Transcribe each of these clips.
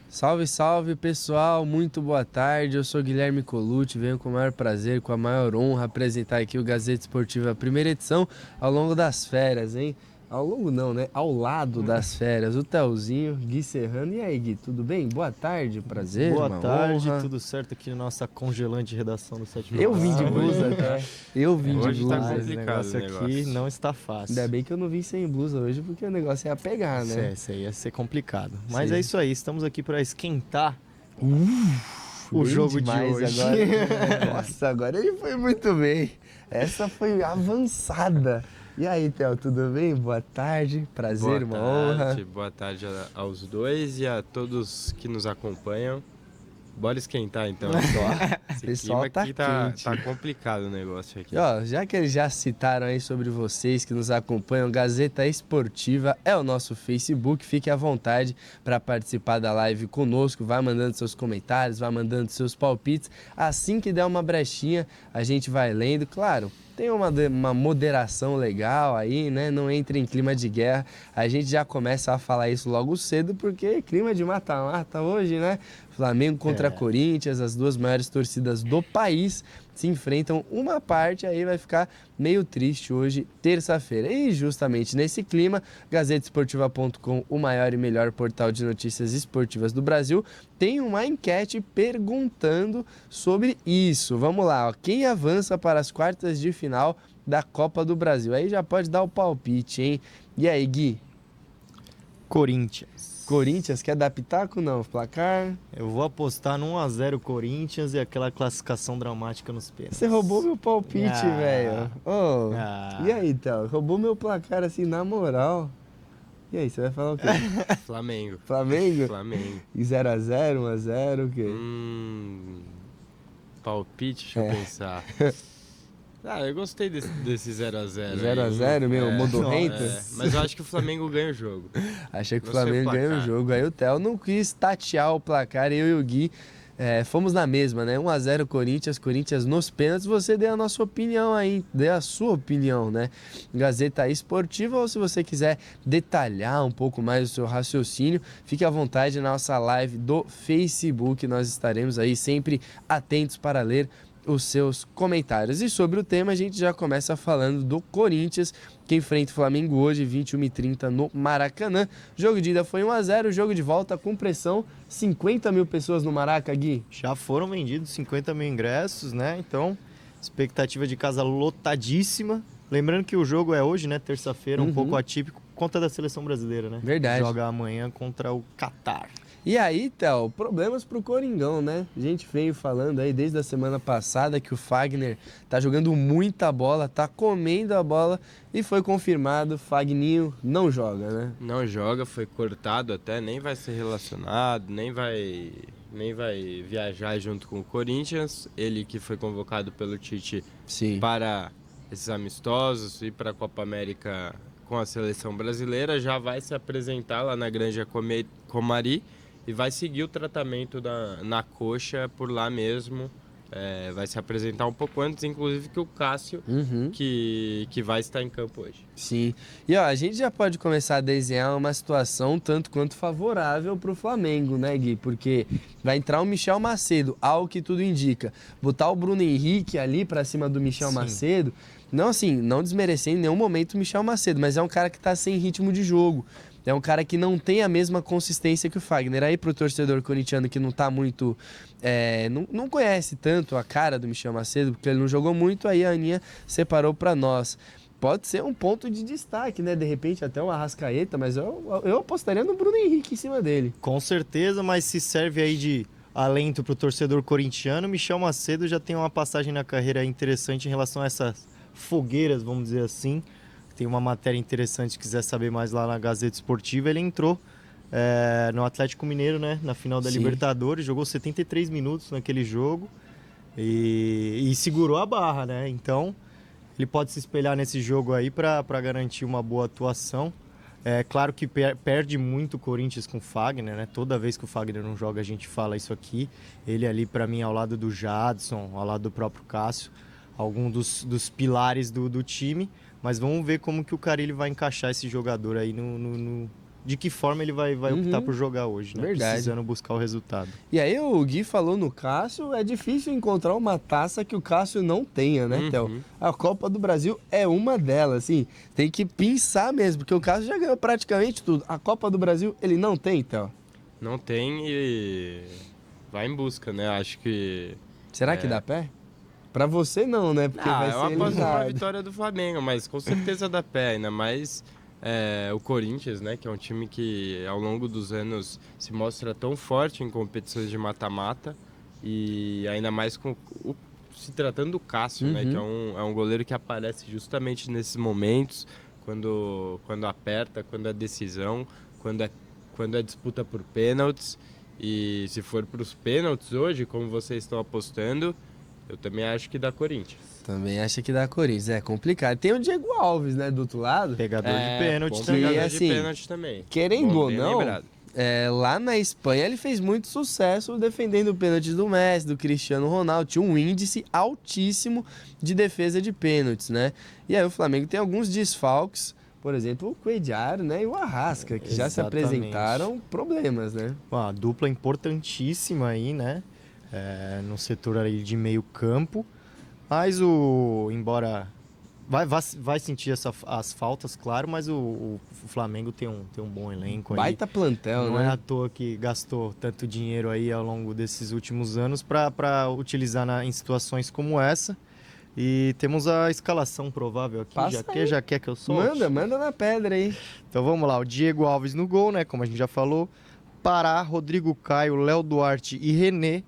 Salve, salve pessoal, muito boa tarde, eu sou Guilherme Colucci, venho com o maior prazer, com a maior honra apresentar aqui o Gazeta Esportiva, a primeira edição ao longo das férias, hein? Ao longo não, né? Ao lado das férias, o Telzinho, Gui Serrano. E aí, Gui, tudo bem? Boa tarde, prazer, boa uma tarde, honra. tudo certo aqui na nossa congelante redação do 7 Eu vim de blusa até, eu vim de Hoje tá blusa. Esse negócio aqui não está fácil. Ainda bem que eu não vim sem blusa hoje, porque o negócio ia pegar, né? Isso aí ia ser complicado. Mas Sim. é isso aí, estamos aqui para esquentar o Bem jogo demais de hoje. agora. Nossa, agora ele foi muito bem. Essa foi avançada. E aí, Theo, tudo bem? Boa tarde, prazer, uma honra. Boa tarde aos dois e a todos que nos acompanham. Bora esquentar então. Esse Pessoal clima tá aqui quente. tá complicado o negócio aqui. E, ó, já que eles já citaram aí sobre vocês que nos acompanham, Gazeta Esportiva é o nosso Facebook, fique à vontade para participar da live conosco, vai mandando seus comentários, vai mandando seus palpites, assim que der uma brechinha a gente vai lendo, claro. Tem uma moderação legal aí, né? Não entre em clima de guerra. A gente já começa a falar isso logo cedo, porque clima de mata-mata hoje, né? Flamengo contra Corinthians, as duas maiores torcidas do país se enfrentam. Uma parte aí vai ficar meio triste hoje, terça-feira. E justamente nesse clima, GazetaEsportiva.com, o maior e melhor portal de notícias esportivas do Brasil, tem uma enquete perguntando sobre isso. Vamos lá, ó. Quem avança para as quartas de final da Copa do Brasil? Aí já pode dar o palpite, hein? E aí, Gui? Corinthians, quer dar pitaco? Não, placar? Eu vou apostar no 1-0 Corinthians e aquela classificação dramática nos pênaltis. Você roubou meu palpite, velho. Oh. E aí, Théo? Roubou meu placar assim, na moral. E aí, você vai falar o quê? Flamengo. Flamengo? Flamengo. E 0x0, 1x0, o quê? Palpite, deixa eu pensar. Eu gostei desse 0x0. 0x0, meu, modorrento? Mas eu acho que o Flamengo ganha o jogo. Achei que o Flamengo ganha o jogo. Aí o Theo não quis tatear o placar, eu e o Gui fomos na mesma, né? 1x0 Corinthians nos pênaltis. Você dê a nossa opinião aí, dê a sua opinião, né? Gazeta Esportiva, ou se você quiser detalhar um pouco mais o seu raciocínio, fique à vontade na nossa live do Facebook. Nós estaremos aí sempre atentos para ler os seus comentários. E sobre o tema, a gente já começa falando do Corinthians, que enfrenta o Flamengo hoje, 21h30 no Maracanã. Jogo de ida foi 1x0, jogo de volta com pressão, 50 mil pessoas no Maraca, Gui. Já foram vendidos 50 mil ingressos, né? Então, expectativa de casa lotadíssima. Lembrando que o jogo é hoje, né? Terça-feira, um pouco atípico, por conta da seleção brasileira, né? Verdade. Joga amanhã contra o Catar. E aí, Theo, problemas pro Coringão, né? A gente veio falando aí desde a semana passada que o Fagner tá jogando muita bola, tá comendo a bola e foi confirmado, Fagninho não joga, né? Não joga, foi cortado até, nem vai ser relacionado, nem vai viajar junto com o Corinthians. Ele que foi convocado pelo Tite para esses amistosos e para a Copa América com a seleção brasileira, já vai se apresentar lá na Granja Comari e vai seguir o tratamento na coxa por lá mesmo. Vai se apresentar um pouco antes, inclusive, que o Cássio, que vai estar em campo hoje. Sim. E ó, a gente já pode começar a desenhar uma situação tanto quanto favorável para o Flamengo, né, Gui? Porque vai entrar o Michel Macedo, ao que tudo indica. Botar o Bruno Henrique ali para cima do Michel Macedo, não assim, não desmerecendo em nenhum momento o Michel Macedo, mas é um cara que está sem ritmo de jogo. É um cara que não tem a mesma consistência que o Fagner. Aí pro torcedor corintiano que não tá muito... não conhece tanto a cara do Michel Macedo, porque ele não jogou muito, aí a Aninha separou para nós. Pode ser um ponto de destaque, né? De repente até o Arrascaeta, mas eu apostaria no Bruno Henrique em cima dele. Com certeza, mas se serve aí de alento pro torcedor corintiano, Michel Macedo já tem uma passagem na carreira interessante em relação a essas fogueiras, vamos dizer assim. Tem uma matéria interessante, se quiser saber mais lá na Gazeta Esportiva. Ele entrou no Atlético Mineiro, né, na final da Libertadores, jogou 73 minutos naquele jogo e segurou a barra, né? Então, ele pode se espelhar nesse jogo aí para garantir uma boa atuação. É claro que perde muito o Corinthians com o Fagner, né? Toda vez que o Fagner não joga, a gente fala isso aqui. Ele ali, para mim, ao lado do Jadson, ao lado do próprio Cássio, algum dos pilares do time. Mas vamos ver como que o Carille vai encaixar esse jogador aí de que forma ele vai optar por jogar hoje, né? Verdade. Precisando buscar o resultado. E aí o Gui falou no Cássio, é difícil encontrar uma taça que o Cássio não tenha, né, Theo? A Copa do Brasil é uma delas, assim, tem que pensar mesmo, porque o Cássio já ganhou praticamente tudo. A Copa do Brasil ele não tem, Theo? Não tem e vai em busca, né? Acho que... Será que dá pé? Pra você não, né? Porque vai eu ser aposto numa eliminado. vitória do Flamengo, mas com certeza dá pé, ainda mais o Corinthians, né? Que é um time que ao longo dos anos se mostra tão forte em competições de mata-mata e ainda mais se tratando do Cássio, né? Que é um goleiro que aparece justamente nesses momentos, quando aperta, quando é decisão, quando é disputa por pênaltis. E se for para os pênaltis hoje, como vocês estão apostando, eu também acho que dá Corinthians. Também acha que dá Corinthians, é complicado. Tem o Diego Alves, né, do outro lado. Pegador de pênalti também. Pegador assim, de pênalti também. Querendo Bom, ou bem não, lembrado. lá na Espanha ele fez muito sucesso defendendo pênaltis do Messi, do Cristiano Ronaldo. Tinha um índice altíssimo de defesa de pênaltis, né? E aí o Flamengo tem alguns desfalques, por exemplo, o Cuéllar, né, e o Arrasca, que já se apresentaram problemas, né? Uma dupla importantíssima aí, né? No setor aí de meio campo. Mas embora vai sentir as faltas, claro, mas o Flamengo tem um bom elenco aí. Baita plantel, Não né? é à toa que gastou tanto dinheiro aí ao longo desses últimos anos para utilizar em situações como essa. E temos a escalação provável aqui, já quer que eu solte? Manda na pedra aí. Então vamos lá, o Diego Alves no gol, né, como a gente já falou. Pará, Rodrigo Caio, Léo Duarte e René.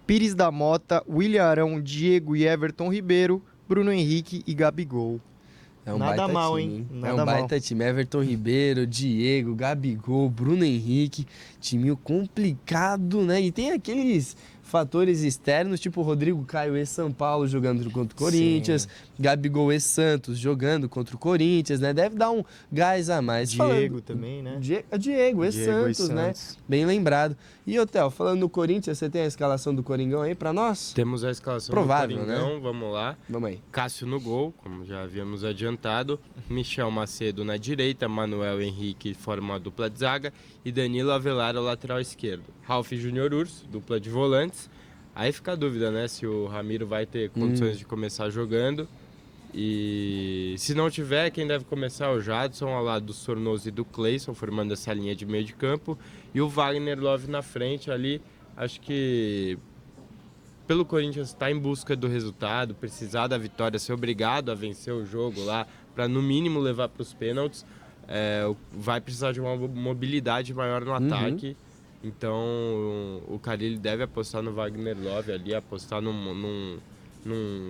Pires da Mota, William Arão, Diego e Everton Ribeiro, Bruno Henrique e Gabigol. É um Nada baita mal, time, hein? É um baita time. Everton Ribeiro, Diego, Gabigol, Bruno Henrique. Timinho complicado, né? E tem aqueles fatores externos, tipo o Rodrigo Caio ex-São Paulo jogando contra o Corinthians, Gabigol ex-Santos jogando contra o Corinthians, né? Deve dar um gás a mais. Diego também, né? Diego ex-Santos, né? Bem lembrado. E, Otel, falando no Corinthians, você tem a escalação do Coringão aí pra nós? Temos a escalação Provável, do Coringão, né? Vamos lá. Vamos aí. Cássio no gol, como já havíamos adiantado. Michel Macedo na direita, Manuel Henrique forma a dupla de zaga e Danilo Avelar ao lateral esquerdo. Ralf Júnior Urso, dupla de volantes. Aí fica a dúvida, né, se o Ramiro vai ter condições de começar jogando. E se não tiver, quem deve começar é o Jadson ao lado do Sornoso e do Cleison, formando essa linha de meio de campo. E o Wagner Love na frente ali, acho que pelo Corinthians estar em busca do resultado, precisar da vitória, ser obrigado a vencer o jogo lá, para no mínimo levar para os pênaltis, vai precisar de uma mobilidade maior no ataque. Então o Carille deve apostar no Wagner Love ali, apostar num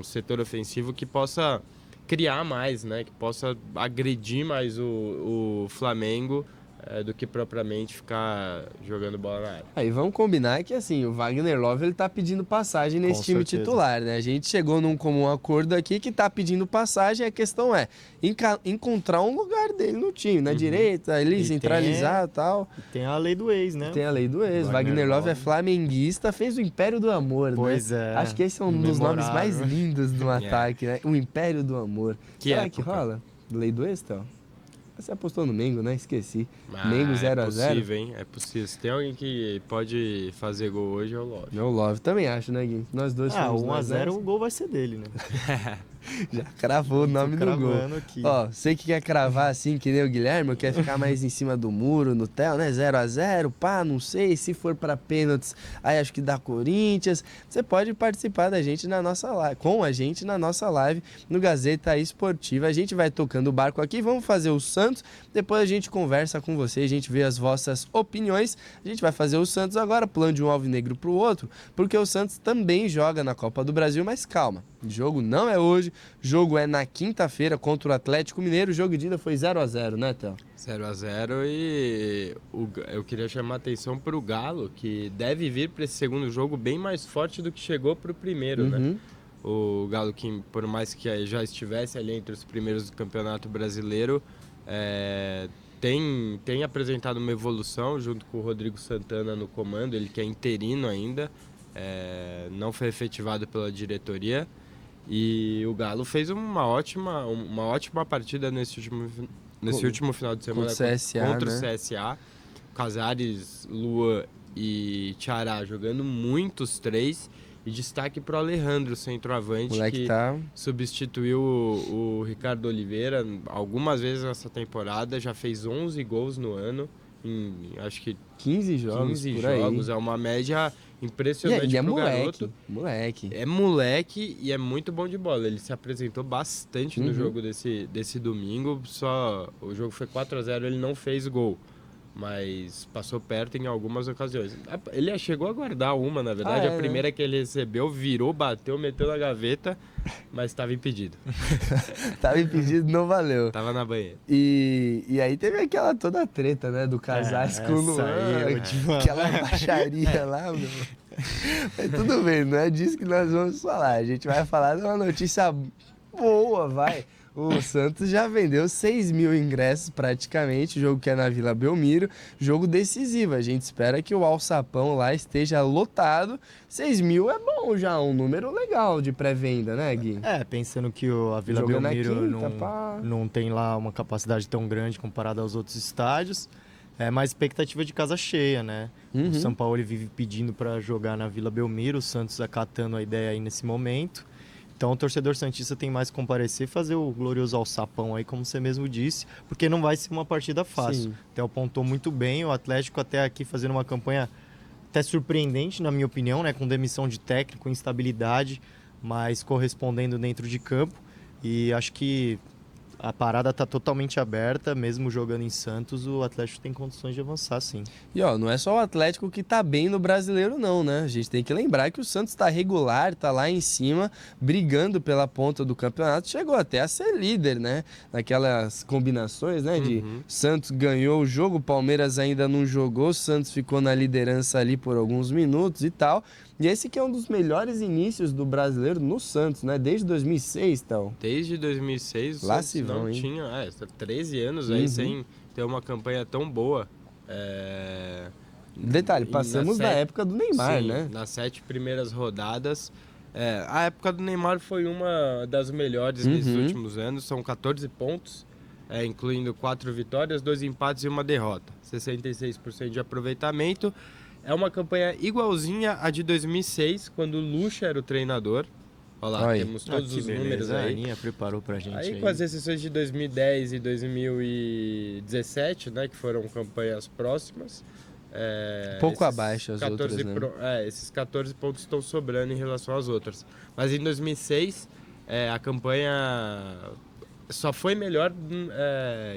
setor ofensivo que possa criar mais, né? Que possa agredir mais o Flamengo do que propriamente ficar jogando bola na área. Aí vamos combinar que assim, o Wagner Love ele tá pedindo passagem nesse time titular, né? A gente chegou num comum acordo aqui que tá pedindo passagem, a questão é encontrar um lugar dele no time, na direita, ali centralizar e tal. E tem a lei do ex, né? Tem a lei do ex. Wagner Love é flamenguista, fez o Império do Amor, pois né? Acho que esse é um dos nomes mais lindos do ataque, né? O Império do Amor. Será que rola? Lei do ex, então? Você apostou no Mengo, né? Esqueci. Mengo 0x0. É possível, hein? É possível. Se tem alguém que pode fazer gol hoje, é o Love. É o Love. Também acho, né, Gui? Nós dois somos 1x0 o gol vai ser dele, né? Já cravou o nome do gol. Aqui. Ó, você que quer cravar assim, que nem o Guilherme, quer ficar mais em cima do muro, no Theo, né? 0x0, pá, não sei. Se for pra pênaltis, aí acho que dá Corinthians. Você pode participar da gente na nossa live, com a gente na nossa live no Gazeta Esportiva. A gente vai tocando o barco aqui, vamos fazer o Santos, depois a gente conversa com você, a gente vê as vossas opiniões. A gente vai fazer o Santos agora, plano de um alvinegro pro outro, porque o Santos também joga na Copa do Brasil, mas calma. O jogo não é hoje, o jogo é na quinta-feira contra o Atlético Mineiro. O jogo de ida foi 0x0, né, Theo? 0x0 e eu queria chamar a atenção para o Galo, que deve vir para esse segundo jogo bem mais forte do que chegou para o primeiro, né? O Galo, que por mais que já estivesse ali entre os primeiros do Campeonato Brasileiro, tem apresentado uma evolução junto com o Rodrigo Santana no comando, ele que é interino ainda, não foi efetivado pela diretoria. E o Galo fez uma ótima partida nesse nesse último final de semana contra o CSA. Casares, Luan e Tiará jogando muitos 3. E destaque para o Alejandro, centroavante, que substituiu o Ricardo Oliveira algumas vezes nessa temporada. Já fez 11 gols no ano, em acho que 15 jogos. 15 jogos, é uma média impressionante pro garoto. Moleque. É moleque e é muito bom de bola. Ele se apresentou bastante no jogo desse domingo. Só o jogo foi 4-0, ele não fez gol, mas passou perto em algumas ocasiões. Ele chegou a guardar uma, na verdade. A primeira que ele recebeu, virou, bateu, meteu na gaveta, mas estava impedido. Tava impedido, não valeu. Tava na banheira. E aí teve aquela toda a treta, né, do Casares com o Luan, aquela baixaria lá, meu. Mas tudo bem, não é disso que nós vamos falar. A gente vai falar de uma notícia boa, vai. O Santos já vendeu 6 mil ingressos praticamente, jogo que é na Vila Belmiro, jogo decisivo. A gente espera que o Alçapão lá esteja lotado. 6 mil é bom já, um número legal de pré-venda, né, Gui? Pensando que a Vila Belmiro não tem lá uma capacidade tão grande comparada aos outros estádios. É mais expectativa de casa cheia, né? O São Paulo vive pedindo para jogar na Vila Belmiro, o Santos acatando a ideia aí nesse momento. Então o torcedor santista tem mais que comparecer e fazer o glorioso alçapão aí, como você mesmo disse, porque não vai ser uma partida fácil. Sim. Até apontou muito bem, o Atlético até aqui fazendo uma campanha até surpreendente, na minha opinião, né? Com demissão de técnico, instabilidade, mas correspondendo dentro de campo. E acho que a parada está totalmente aberta, mesmo jogando em Santos, o Atlético tem condições de avançar, sim. E não é só o Atlético que tá bem no Brasileiro não, né? A gente tem que lembrar que o Santos tá regular, tá lá em cima, brigando pela ponta do campeonato, chegou até a ser líder, né? Naquelas combinações, né? De Santos ganhou o jogo, o Palmeiras ainda não jogou, o Santos ficou na liderança ali por alguns minutos e tal. E esse que é um dos melhores inícios do Brasileiro no Santos, né? Desde 2006, então. Desde 2006, lá se vão, não tinha 13 anos aí sem ter uma campanha tão boa. Detalhe, passamos da época do Neymar, né? Nas 7 primeiras rodadas. A época do Neymar foi uma das melhores desses últimos anos. São 14 pontos, incluindo 4 vitórias, 2 empates e uma derrota. 66% de aproveitamento. É uma campanha igualzinha à de 2006, quando o Lucha era o treinador. Olha lá, temos todos os números aí. A Aninha preparou pra gente aí. Com as exceções de 2010 e 2017, né, que foram campanhas próximas. Pouco abaixo as outras, né? Esses 14 pontos estão sobrando em relação às outras. Mas em 2006, a campanha só foi melhor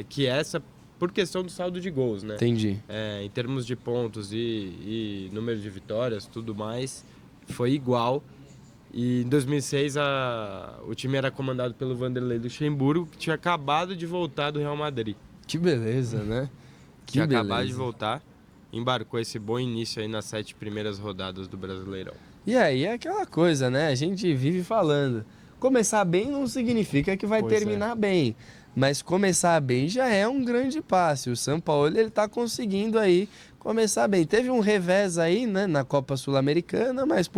que essa por questão do saldo de gols, né? Entendi. Em termos de pontos e número de vitórias, tudo mais, foi igual. E em 2006 o time era comandado pelo Vanderlei Luxemburgo, que tinha acabado de voltar do Real Madrid. Que beleza, né? Tinha acabado de voltar, embarcou esse bom início aí nas 7 primeiras rodadas do Brasileirão. E aí é aquela coisa, né? A gente vive falando. Começar bem não significa que vai terminar bem. Mas começar bem já é um grande passo. O São Paulo ele tá conseguindo aí começar bem. Teve um revés aí, né, na Copa Sul-Americana, mas,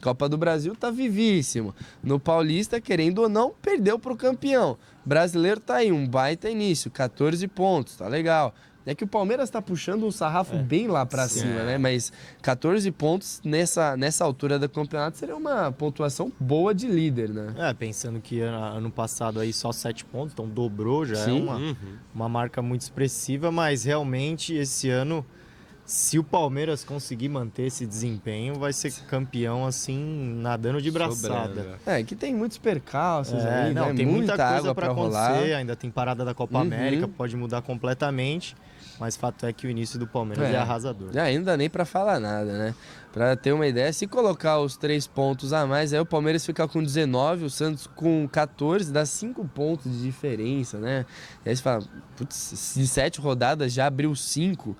Copa do Brasil tá vivíssimo. No Paulista, querendo ou não, perdeu pro campeão. Brasileiro tá aí, um baita início, 14 pontos, tá legal. É que o Palmeiras tá puxando um sarrafo bem lá pra cima, né? Mas 14 pontos nessa altura do campeonato seria uma pontuação boa de líder, né? Pensando que ano passado aí só 7 pontos, então dobrou, já é uma marca muito expressiva, mas realmente esse ano, se o Palmeiras conseguir manter esse desempenho, vai ser campeão assim, nadando de braçada. Que tem muitos percalços aí, né? Tem muita coisa água pra acontecer, ainda tem parada da Copa América, pode mudar completamente. Mas fato é que o início do Palmeiras é arrasador. Ainda não dá nem pra falar nada, né? Pra ter uma ideia, se colocar os 3 pontos a mais, aí o Palmeiras fica com 19, o Santos com 14, dá 5 pontos de diferença, né? E aí você fala, putz, de 7 rodadas já abriu 5.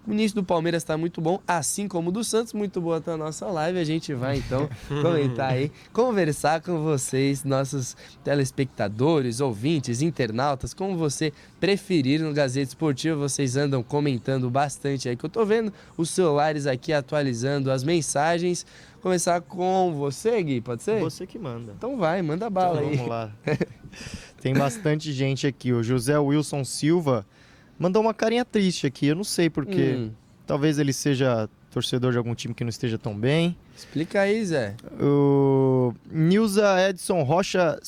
O início do Palmeiras está muito bom, assim como o do Santos, muito boa tá a nossa live. A gente vai então comentar aí, conversar com vocês, nossos telespectadores, ouvintes, internautas, como você preferir no Gazeta Esportiva. Vocês andam comentando bastante aí, que eu tô vendo os celulares aqui atualizando as mensagens. Começar com você, Gui, pode ser? Você que manda. Então vai, manda bala aí. Vamos lá. Tem bastante gente aqui. O José Wilson Silva mandou uma carinha triste aqui. Eu não sei porquê. Talvez ele seja torcedor de algum time que não esteja tão bem. Explica aí, Zé. O Nilza Edson Rocha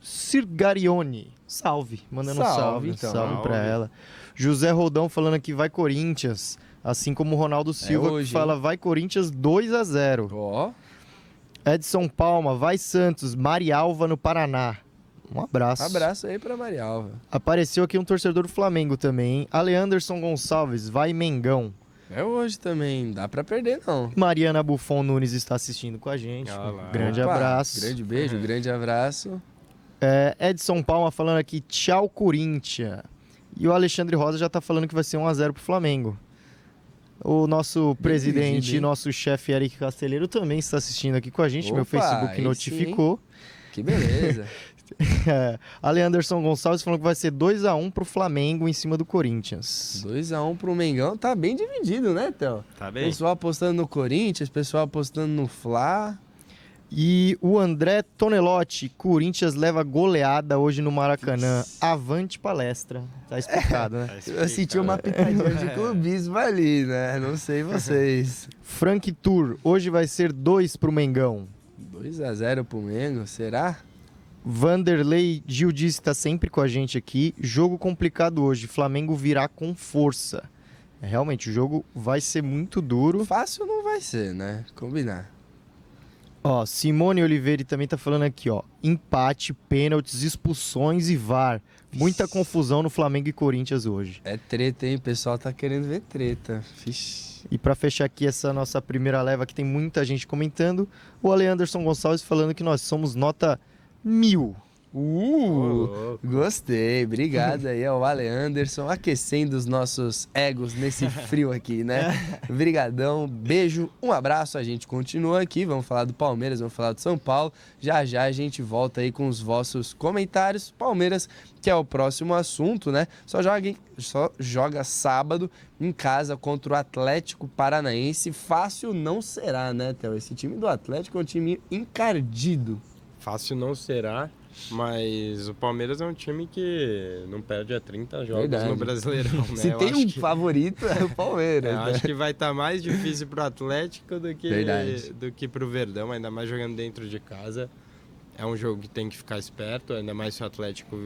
Sirgarione. Salve. Mandando um salve. Então. Salve pra ela. José Rodão falando aqui, vai Corinthians. Assim como o Ronaldo Silva, hoje, que fala, vai Corinthians 2-0. Ó. Edson Palma, vai Santos, Marialva no Paraná. Um abraço. Abraço aí pra Marialva. Apareceu aqui um torcedor do Flamengo também, hein? Aleanderson Gonçalves, vai Mengão. É hoje também, dá pra perder não. Mariana Buffon Nunes está assistindo com a gente. Grande Opa, abraço. Grande beijo, grande abraço. Edson Palma falando aqui, tchau Corinthians. E o Alexandre Rosa já tá falando que vai ser 1-0 pro Flamengo. O nosso presidente, nosso chefe Eric Casteleiro também está assistindo aqui com a gente. Opa, meu Facebook notificou. Sim. Que beleza. Aleanderson Gonçalves falando que vai ser 2-1 pro Flamengo em cima do Corinthians. 2-1 pro Mengão. Tá bem dividido, né, Theo? Tá bem. Pessoal apostando no Corinthians, pessoal apostando no Fla. E o André Tonelotti, Corinthians leva goleada hoje no Maracanã. Avante palestra. Tá explicado, né? Eu senti uma pitadinha de clubismo ali, né? Não sei vocês. Frank Tour, hoje vai ser 2 pro Mengão. 2-0 pro Mengo, será? Vanderlei Gil disse que tá sempre com a gente aqui. Jogo complicado hoje, Flamengo virá com força. Realmente, o jogo vai ser muito duro. Fácil não vai ser, né? Combinar. Ó, Simone Oliveira também tá falando aqui, ó. Empate, pênaltis, expulsões e VAR. Muita confusão no Flamengo e Corinthians hoje. É treta, hein? O pessoal tá querendo ver treta. Vixe. E pra fechar aqui essa nossa primeira leva, que tem muita gente comentando, o Aleanderson Gonçalves falando que nós somos nota 1000. Gostei, obrigado aí ao Ale Anderson, aquecendo os nossos egos nesse frio aqui, né? Brigadão, beijo, um abraço, a gente continua aqui, vamos falar do Palmeiras, vamos falar do São Paulo, já já a gente volta aí com os vossos comentários. Palmeiras, que é o próximo assunto, né? Só joga sábado em casa contra o Atlético Paranaense, fácil não será, né, Theo? Esse time do Atlético é um time encardido. Fácil não será. Mas o Palmeiras é um time que não perde há 30 jogos no Brasileirão, né? Se tem um favorito, é o Palmeiras. Né? Acho que vai estar mais difícil pro Atlético do que pro Verdão, ainda mais jogando dentro de casa. É um jogo que tem que ficar esperto, ainda mais se o Atlético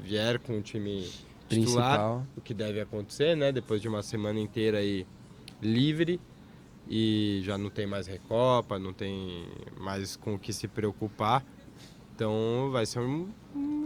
vier com o time titular, o que deve acontecer, né? Depois de uma semana inteira aí livre e já não tem mais Recopa, não tem mais com o que se preocupar. Então vai ser um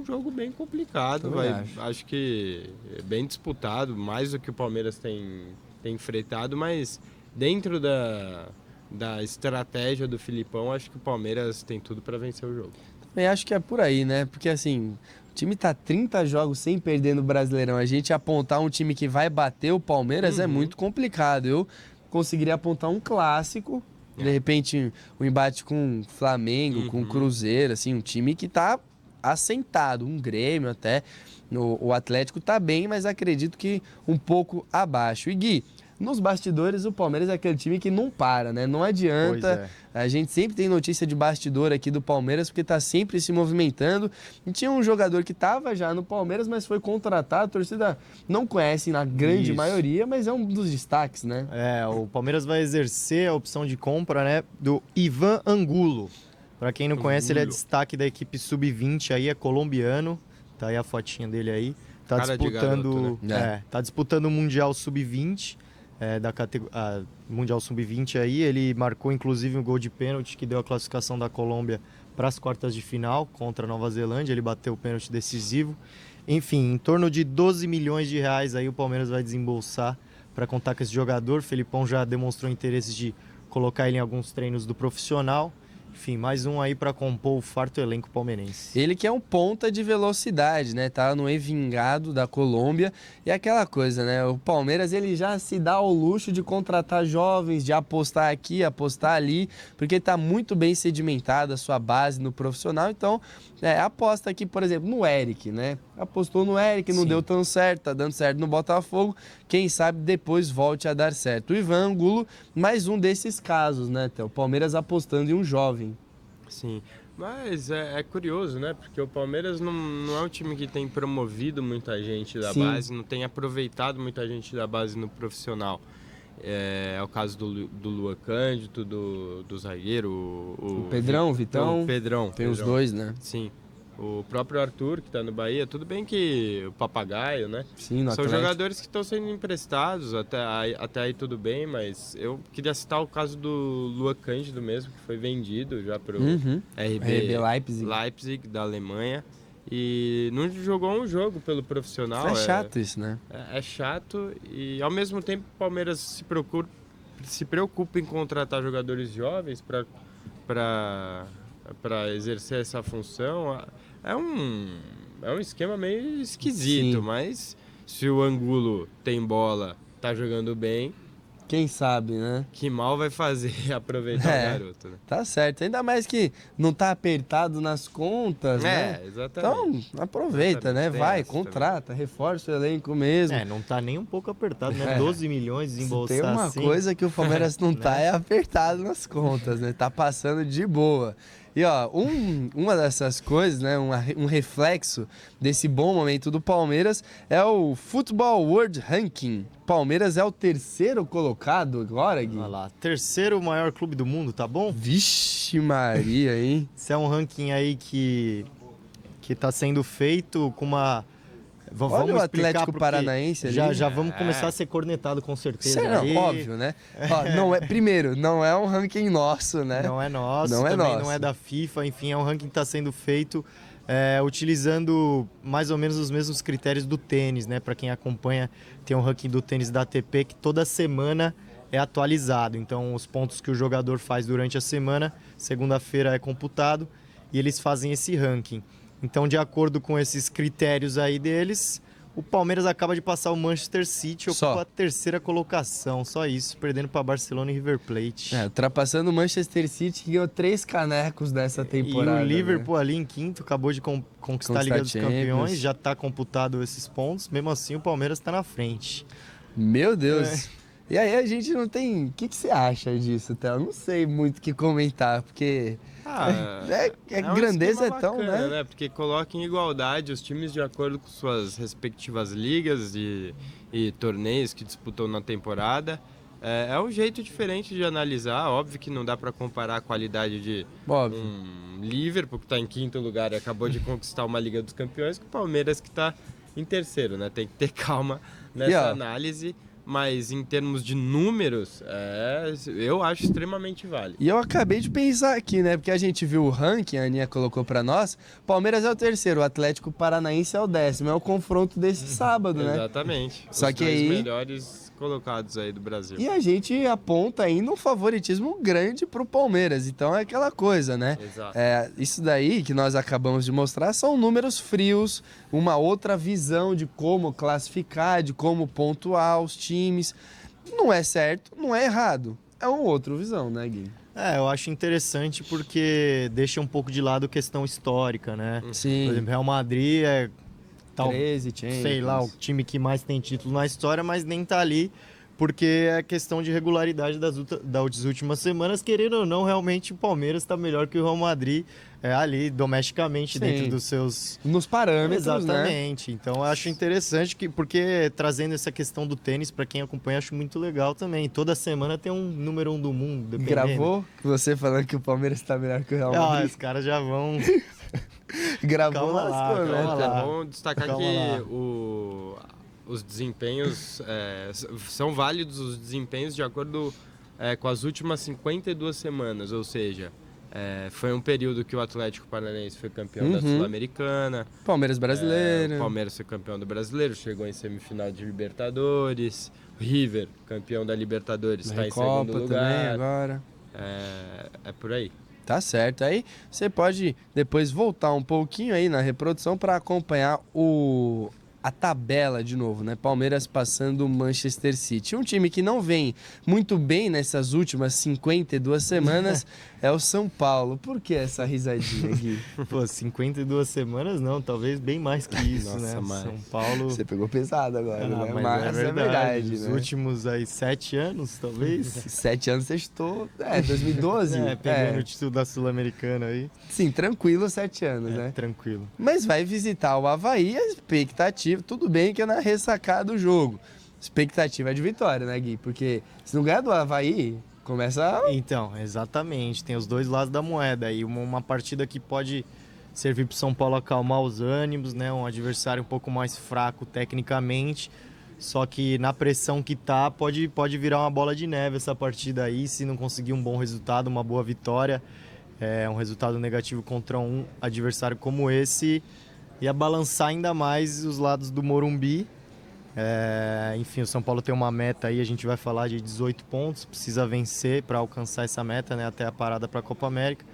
jogo bem complicado, acho que é bem disputado, mais do que o Palmeiras tem enfrentado, mas dentro da estratégia do Filipão, acho que o Palmeiras tem tudo para vencer o jogo. Também acho que é por aí, né? Porque assim, o time tá 30 jogos sem perder no Brasileirão, a gente apontar um time que vai bater o Palmeiras é muito complicado. Eu conseguiria apontar um clássico, de repente um embate com o Flamengo, com o Cruzeiro, assim, um time que tá assentado, um Grêmio até. O Atlético tá bem, mas acredito que um pouco abaixo. E Gui, nos bastidores o Palmeiras é aquele time que não para, né? Não adianta. A gente sempre tem notícia de bastidor aqui do Palmeiras, porque tá sempre se movimentando. E tinha um jogador que tava já no Palmeiras, mas foi contratado. A torcida não conhece na grande maioria, mas é um dos destaques, né? O Palmeiras vai exercer a opção de compra, né, do Ivan Angulo. Para quem não conhece, ele é destaque da equipe sub-20 aí, é colombiano. Tá aí a fotinha dele aí. Tá disputando, garoto, né? Tá disputando o Mundial Sub-20. Da Mundial Sub-20 aí, ele marcou inclusive um gol de pênalti que deu a classificação da Colômbia para as quartas de final contra a Nova Zelândia, ele bateu o pênalti decisivo. Enfim, em torno de 12 milhões de reais aí o Palmeiras vai desembolsar para contar com esse jogador. O Felipão já demonstrou interesse de colocar ele em alguns treinos do profissional. Enfim, mais um aí para compor o farto elenco palmeirense. Ele que é um ponta de velocidade, né? Tá no Envigado da Colômbia. E aquela coisa, né? O Palmeiras, ele já se dá ao luxo de contratar jovens, de apostar aqui, apostar ali, porque tá muito bem sedimentada a sua base no profissional. Então, aposta aqui, por exemplo, no Eric, né? Apostou no Eric, não deu tão certo, tá dando certo no Botafogo. Quem sabe depois volte a dar certo. O Ivan Angulo, mais um desses casos, né, Theo? O Palmeiras apostando em um jovem. Sim, Mas é curioso, né? Porque o Palmeiras não é um time que tem promovido muita gente da Sim. base, não tem aproveitado muita gente da base no profissional. É o caso do Luan Cândido, do zagueiro, o Pedrão, o Vitão. O Pedrão. Tem os dois, né? Sim. O próprio Arthur, que está no Bahia, tudo bem que o Papagaio, né? Sim, no São Atlético. jogadores que estão sendo emprestados, até aí tudo bem, mas eu queria citar o caso do Luan Cândido mesmo, que foi vendido já para o RB Leipzig, da Alemanha, e não jogou um jogo pelo profissional. É chato isso, né? É chato e, ao mesmo tempo, o Palmeiras se preocupa em contratar jogadores jovens para exercer essa função. É um esquema meio esquisito, Sim. Mas se o Angulo tem bola, tá jogando bem, quem sabe, né? que mal vai fazer aproveitar o garoto, né? Tá certo. Ainda mais que não tá apertado nas contas, né? Exatamente. Então, aproveita, né? Vai, contrata, reforça o elenco mesmo. Não tá nem um pouco apertado, né? 12 milhões desembolsar. Tem uma coisa que o Palmeiras não tá é apertado nas contas, né? Tá passando de boa. E ó, uma dessas coisas, né, um reflexo desse bom momento do Palmeiras é o Football World Ranking. Palmeiras é o 3º colocado agora, Gui. Olha lá, 3º maior clube do mundo, tá bom? Vixe Maria, hein? Esse é um ranking aí que tá sendo feito com uma... Olha o Atlético Paranaense ali. Já vamos começar a ser cornetado, com certeza. Óbvio, né? Ó, primeiro, não é um ranking nosso, né? Não é nosso, não é da FIFA. Enfim, é um ranking que está sendo feito utilizando mais ou menos os mesmos critérios do tênis, né? Para quem acompanha, tem um ranking do tênis da ATP que toda semana é atualizado. Então, os pontos que o jogador faz durante a semana, segunda-feira é computado e eles fazem esse ranking. Então, de acordo com esses critérios aí deles, o Palmeiras acaba de passar o Manchester City, ocupa a 3ª colocação, só isso, perdendo para Barcelona e River Plate. Ultrapassando o Manchester City, que ganhou 3 canecos dessa temporada. E o Liverpool, né, ali em 5º, acabou de conquistar a Liga dos Campeões, já está computado esses pontos, mesmo assim o Palmeiras está na frente. Meu Deus! E aí a gente não tem... O que você acha disso, Théo? Não sei muito o que comentar, porque... grandeza é tão, bacana, né? Porque coloca em igualdade os times de acordo com suas respectivas ligas e torneios que disputam na temporada. É um jeito diferente de analisar. Óbvio que não dá para comparar a qualidade de um Liverpool, que está em 5º lugar e acabou de conquistar uma Liga dos Campeões, com o Palmeiras, que está em 3º, né? Tem que ter calma nessa análise. Mas em termos de números, eu acho extremamente válido. E eu acabei de pensar aqui, né? Porque a gente viu o ranking, a Aninha colocou pra nós. Palmeiras é o 3º, o Atlético Paranaense é o 10º. É o confronto desse sábado, né? Exatamente. Só os que dois aí... melhores colocados aí do Brasil. E a gente aponta ainda um favoritismo grande pro Palmeiras. Então é aquela coisa, né? Exato. Isso daí que nós acabamos de mostrar são números frios, uma outra visão de como classificar, de como pontuar os times. Não é certo, não é errado. É uma outra visão, né, Gui? Eu acho interessante porque deixa um pouco de lado a questão histórica, né? Sim. Por exemplo, Real Madrid 13 Champions. Sei lá, o time que mais tem título na história, mas nem tá ali porque é questão de regularidade das últimas semanas. Querendo ou não, realmente o Palmeiras está melhor que o Real Madrid ali domesticamente, dentro dos seus... Nos parâmetros, exatamente. Né? Então eu acho interessante, porque trazendo essa questão do tênis, para quem acompanha, acho muito legal também. Toda semana tem um número 1 do mundo, dependendo. Gravou você falando que o Palmeiras está melhor que o Real Madrid? Os caras já vão... Gravou lá. Vamos destacar os desempenhos, são válidos os desempenhos de acordo com as últimas 52 semanas, ou seja, foi um período que o Atlético Paranaense foi campeão da Sul-Americana. Palmeiras brasileiro. O Palmeiras foi campeão do Brasileiro, chegou em semifinal de Libertadores. River, campeão da Libertadores, está em segundo lugar. Também agora. É por aí. Tá certo. Aí você pode depois voltar um pouquinho aí na reprodução para acompanhar a tabela de novo, né? Palmeiras passando o Manchester City. Um time que não vem muito bem nessas últimas 52 semanas é o São Paulo. Por que essa risadinha aqui? Pô, 52 semanas não, talvez bem mais que isso, Nossa, né? mais. São Paulo... Você pegou pesado agora, né? Mas é verdade, os né? últimos aí 7 anos, talvez. 7 anos você estou... 2012. Pegando o título da Sul-Americana aí. Sim, tranquilo, 7 anos, né? Tranquilo. Mas vai visitar o Avaí, a expectativa... Tudo bem que é na ressacada do jogo. Expectativa é de vitória, né, Gui? Porque se não ganhar do Avaí, começa... Então, exatamente. Tem os dois lados da moeda. E uma partida que pode servir para o São Paulo acalmar os ânimos, né? Um adversário um pouco mais fraco tecnicamente. Só que na pressão que tá, pode virar uma bola de neve essa partida aí. Se não conseguir um bom resultado, uma boa vitória, um resultado negativo contra um adversário como esse, ia balançar ainda mais os lados do Morumbi. Enfim, o São Paulo tem uma meta aí, a gente vai falar de 18 pontos, precisa vencer para alcançar essa meta, né, até a parada para a Copa América.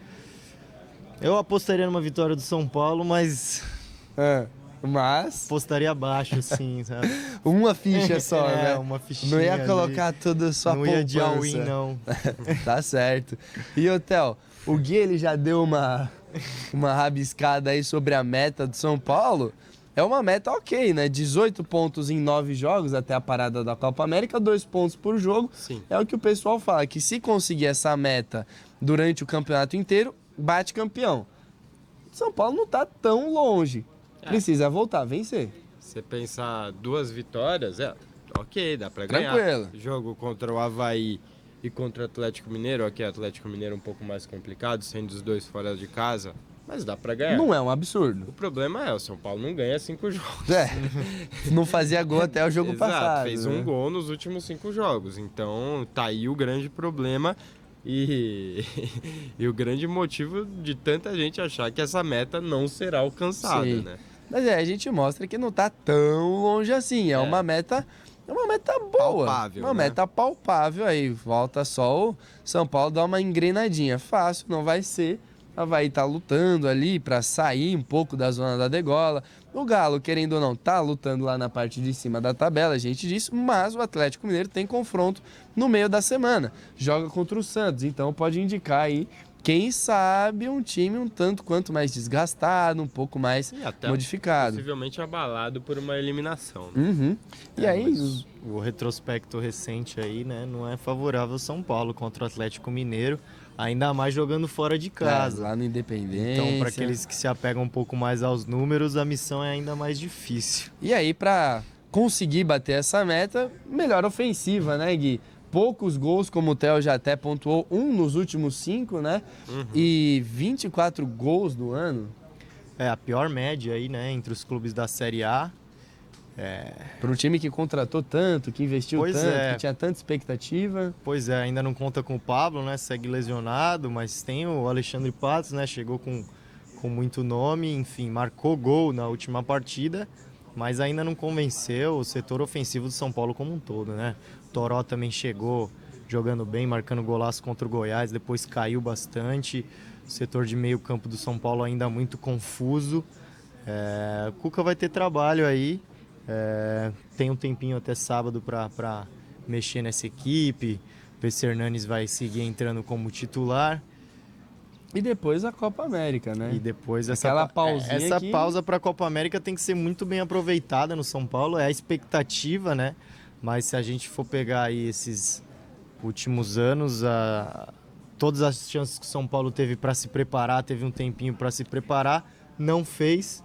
Eu apostaria numa vitória do São Paulo, mas apostaria baixo, sim, sabe? Uma ficha só, né? Uma fichinha. Não ia colocar toda a sua poupança. Não ia de all-in, não. Tá certo. E, Theo, o Gui, ele já deu uma rabiscada aí sobre a meta do São Paulo. É uma meta ok, né? 18 pontos em 9 jogos até a parada da Copa América, 2 pontos por jogo. Sim. É o que o pessoal fala, que se conseguir essa meta durante o campeonato inteiro, bate campeão. São Paulo não tá tão longe. Precisa voltar a vencer. Você pensar 2 vitórias, ok, dá pra ganhar. Tranquilo. Jogo contra o Avaí e contra o Atlético Mineiro, aqui o Atlético Mineiro um pouco mais complicado, sendo os dois fora de casa. Mas dá pra ganhar. Não é um absurdo. O problema o São Paulo não ganha 5 jogos. Não fazia gol até o jogo Exato, passado. fez um gol nos últimos 5 jogos. Então tá aí o grande problema e o grande motivo de tanta gente achar que essa meta não será alcançada, Sim. né? Mas a gente mostra que não tá tão longe assim. É uma meta boa. Palpável, uma né? meta palpável aí. Volta só o São Paulo dar uma engrenadinha. Fácil, não vai ser. Vai estar lutando ali para sair um pouco da zona da degola. O Galo, querendo ou não, tá lutando lá na parte de cima da tabela, a gente disse, mas o Atlético Mineiro tem confronto no meio da semana. Joga contra o Santos, então pode indicar aí, quem sabe, um time um tanto quanto mais desgastado, um pouco mais até modificado. Possivelmente abalado por uma eliminação. Né? Uhum. E aí... O retrospecto recente aí, né, não é favorável ao São Paulo contra o Atlético Mineiro. Ainda mais jogando fora de casa. Lá no Independência. Então, para aqueles que se apegam um pouco mais aos números, a missão é ainda mais difícil. E aí, para conseguir bater essa meta, melhor ofensiva, né, Gui? Poucos gols, como o Theo já até pontuou, 1 nos últimos 5, né? Uhum. E 24 gols do ano. A pior média aí, né, entre os clubes da Série A. Para um time que contratou tanto, que investiu tanto, que tinha tanta expectativa. Pois é, ainda não conta com o Pablo, né? Segue lesionado, mas tem o Alexandre Patos, né? Chegou com muito nome, enfim, marcou gol na última partida, mas ainda não convenceu o setor ofensivo do São Paulo como um todo, né? O Toró também chegou jogando bem, marcando golaço contra o Goiás, depois caiu bastante. O setor de meio campo do São Paulo ainda muito confuso. O Cuca vai ter trabalho aí. Tem um tempinho até sábado para mexer nessa equipe, ver se Hernanes vai seguir entrando como titular. E depois a Copa América, né? E depois aquela pausinha essa pausa para a Copa América tem que ser muito bem aproveitada no São Paulo, é a expectativa, né? Mas se a gente for pegar aí esses últimos anos, todas as chances que o São Paulo teve para se preparar, teve um tempinho para se preparar, não fez.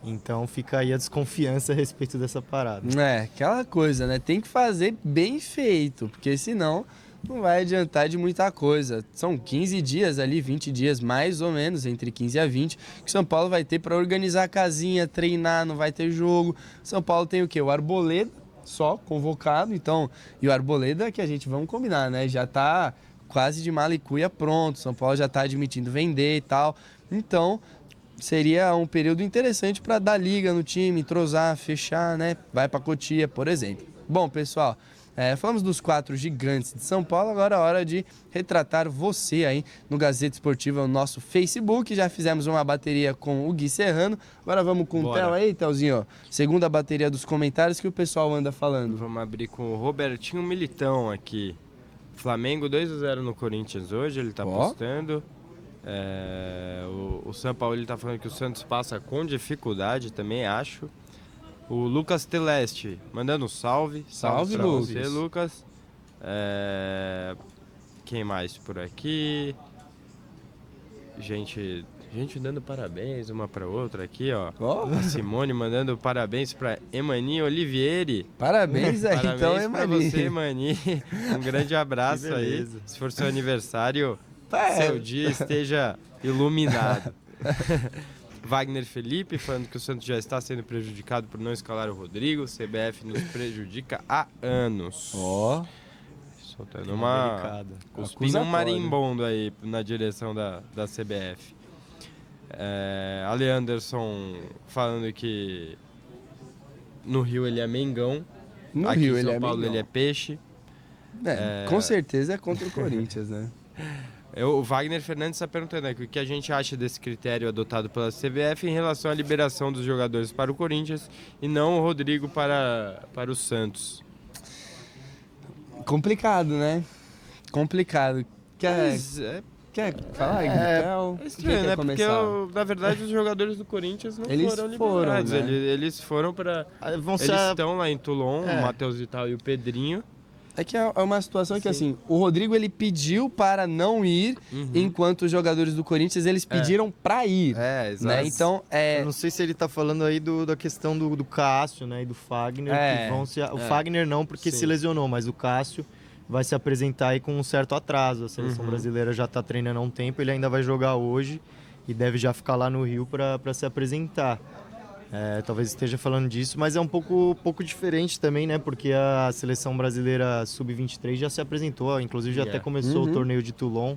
Então fica aí a desconfiança a respeito dessa parada. Aquela coisa, né? Tem que fazer bem feito, porque senão não vai adiantar de muita coisa. São 15 dias ali, 20 dias mais ou menos, entre 15 a 20, que São Paulo vai ter para organizar a casinha, treinar, não vai ter jogo. São Paulo tem o quê? O Arboleda, só convocado, então, e o Arboleda que a gente, vamos combinar, né? Já tá quase de mala e cuia pronto, São Paulo já tá admitindo vender e tal. Então, seria um período interessante para dar liga no time, entrosar, fechar, né? Vai para Cotia, por exemplo. Bom, pessoal, Falamos dos 4 gigantes de São Paulo, agora é hora de retratar você aí no Gazeta Esportiva, o nosso Facebook. Já fizemos uma bateria com o Gui Serrano, agora vamos com o Theo aí, Theozinho. Segunda bateria dos comentários que o pessoal anda falando. Vamos abrir com o Robertinho Militão aqui. Flamengo 2-0 no Corinthians hoje, ele tá postando. O São Paulo ele tá falando que o Santos passa com dificuldade, também acho. O Lucas Teleste mandando um salve. Salve, pra Lucas. você, Lucas. Quem mais por aqui? Gente dando parabéns uma para outra aqui, ó. A Simone mandando parabéns para Emani Olivieri. Parabéns aí, parabéns então, para Emani. você, Emani. Um grande abraço aí. Se for seu aniversário, seu dia esteja iluminado. Wagner Felipe falando que o Santos já está sendo prejudicado por não escalar o Rodrigo. CBF nos prejudica há anos. Soltando uma... cuspindo um marimbondo aí na direção da CBF. Ale Anderson falando que no Rio ele é Mengão. No aqui Rio em ele São é Paulo Mengão. ele é peixe. Com certeza é contra o Corinthians, né? O Wagner Fernandes está perguntando aqui o que a gente acha desse critério adotado pela CBF em relação à liberação dos jogadores para o Corinthians e não o Rodrigo para o Santos. Complicado, né? Complicado. Quer falar, Guilherme? É estranho, né? Porque, na verdade, os jogadores do Corinthians não foram liberados. Né? Eles foram para... Eles estão lá em Toulon, o Matheus Vital e o Pedrinho. É que é uma situação que, assim, o Rodrigo, ele pediu para não ir, enquanto os jogadores do Corinthians, eles pediram para ir. Exato. Né? Então, Eu não sei se ele tá falando aí da questão do Cássio, né, e do Fagner, que vão se... O Fagner não, porque se lesionou, mas o Cássio vai se apresentar aí com um certo atraso. A seleção brasileira já tá treinando há um tempo, ele ainda vai jogar hoje e deve já ficar lá no Rio para se apresentar. Talvez esteja falando disso, mas é um pouco diferente também, né? Porque a seleção brasileira sub-23 já se apresentou, inclusive já até começou o torneio de Toulon.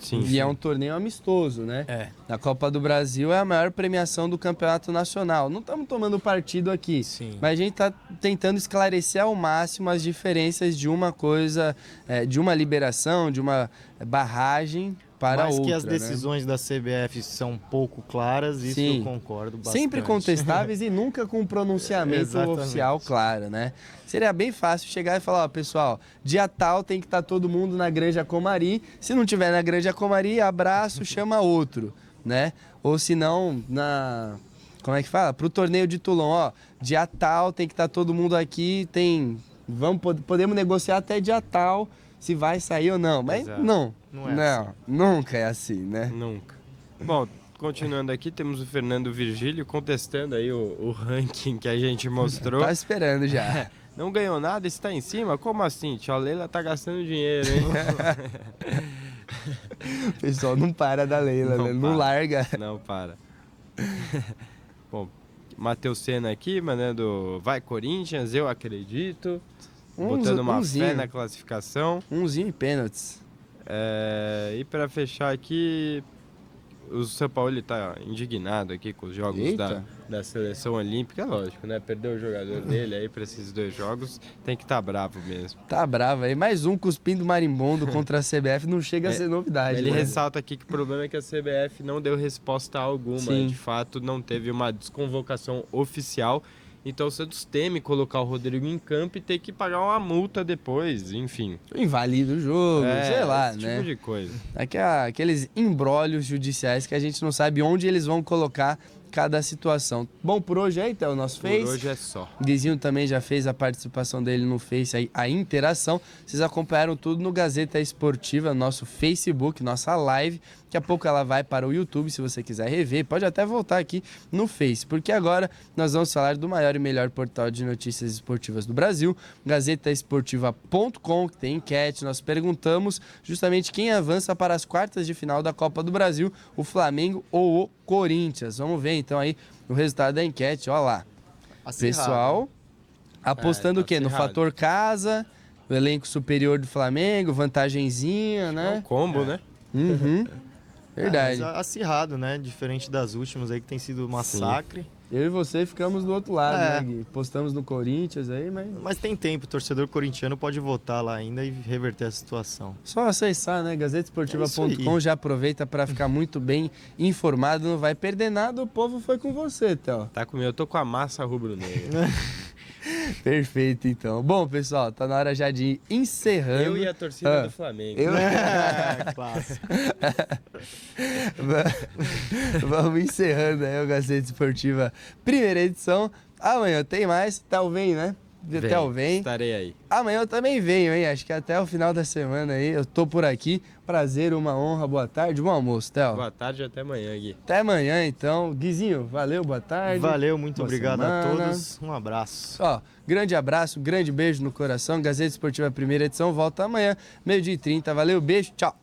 Sim. E é um torneio amistoso, né? A Copa do Brasil é a maior premiação do campeonato nacional. Não estamos tomando partido aqui, mas a gente está tentando esclarecer ao máximo as diferenças de uma coisa, de uma liberação, de uma barragem para outra. Mas que as decisões da CBF são pouco claras, isso eu concordo bastante. Sempre contestáveis e nunca com um pronunciamento oficial claro, né? Seria bem fácil chegar e falar, pessoal, dia tal tem que estar todo mundo na Granja Comari. Se não tiver na Granja Comari, abraço, chama outro, né? Ou se não, como é que fala? Pro torneio de Toulon, dia tal tem que estar todo mundo aqui, podemos negociar até dia tal, se vai sair ou não. Mas não, nunca é assim, né? Nunca. Bom, continuando aqui, temos o Fernando Virgílio contestando aí o ranking que a gente mostrou. Tá esperando já. Não ganhou nada, está em cima? Como assim? Tia Leila tá gastando dinheiro, hein? O pessoal não para da Leila, né? Não larga. Não para. Bom, Matheus Senna aqui, mandando vai Corinthians, eu acredito. Botando uma fé na classificação. Umzinho e pênaltis. E para fechar aqui, o São Paulo está indignado aqui com os jogos da seleção olímpica, lógico, né? Perdeu o jogador dele aí para esses 2 jogos, tem que estar bravo mesmo. Tá bravo aí, mais um cuspindo marimbondo contra a CBF, não chega a ser novidade. Ele ressalta aqui que o problema é que a CBF não deu resposta alguma, de fato não teve uma desconvocação oficial. Então o Santos teme colocar o Rodrigo em campo e ter que pagar uma multa depois, enfim. Invalida o jogo, sei lá, esse né? tipo de coisa. Aqueles imbrólios judiciais que a gente não sabe onde eles vão colocar cada situação. Bom, por hoje é então o nosso Face. Por hoje é só. Guizinho também já fez a participação dele no Face, aí, a interação. Vocês acompanharam tudo no Gazeta Esportiva, nosso Facebook, nossa live. Daqui a pouco ela vai para o YouTube, se você quiser rever. Pode até voltar aqui no Face, porque agora nós vamos falar do maior e melhor portal de notícias esportivas do Brasil, gazetaesportiva.com, que tem enquete. Nós perguntamos justamente quem avança para as quartas de final da Copa do Brasil, o Flamengo ou o Corinthians. Vamos ver então aí o resultado da enquete, ó lá. Pessoal apostando o quê? No fator casa, o elenco superior do Flamengo, vantagenzinha, né? É um combo, né? Verdade. Acirrado, né? Diferente das últimas aí, que tem sido massacre. Eu e você ficamos do outro lado, né, Gui? Postamos no Corinthians aí, mas... Mas tem tempo, o torcedor corintiano pode votar lá ainda e reverter a situação. Só acessar, né? GazeteSportiva.com, já aproveita para ficar muito bem informado, não vai perder nada, o povo foi com você, Théo. Tá comigo, eu tô com a massa rubro-negra. Perfeito, então. Bom, pessoal, tá na hora já de ir encerrando. Eu e a torcida do Flamengo. Clássico. Vamos encerrando aí o Gazeta Esportiva, primeira edição. Amanhã tem mais, Théo vem, né? Théo vem. Estarei aí. Amanhã eu também venho, hein? Acho que até o final da semana aí eu tô por aqui. Prazer, uma honra, boa tarde, bom almoço, Théo. Boa tarde e até amanhã, Gui. Até amanhã, então. Guizinho, valeu, boa tarde. Valeu, muito boa obrigado semana. a todos. Um abraço. Ó, grande abraço, grande beijo no coração. Gazeta Esportiva, primeira edição, volta amanhã, 12h30. Valeu, beijo, tchau.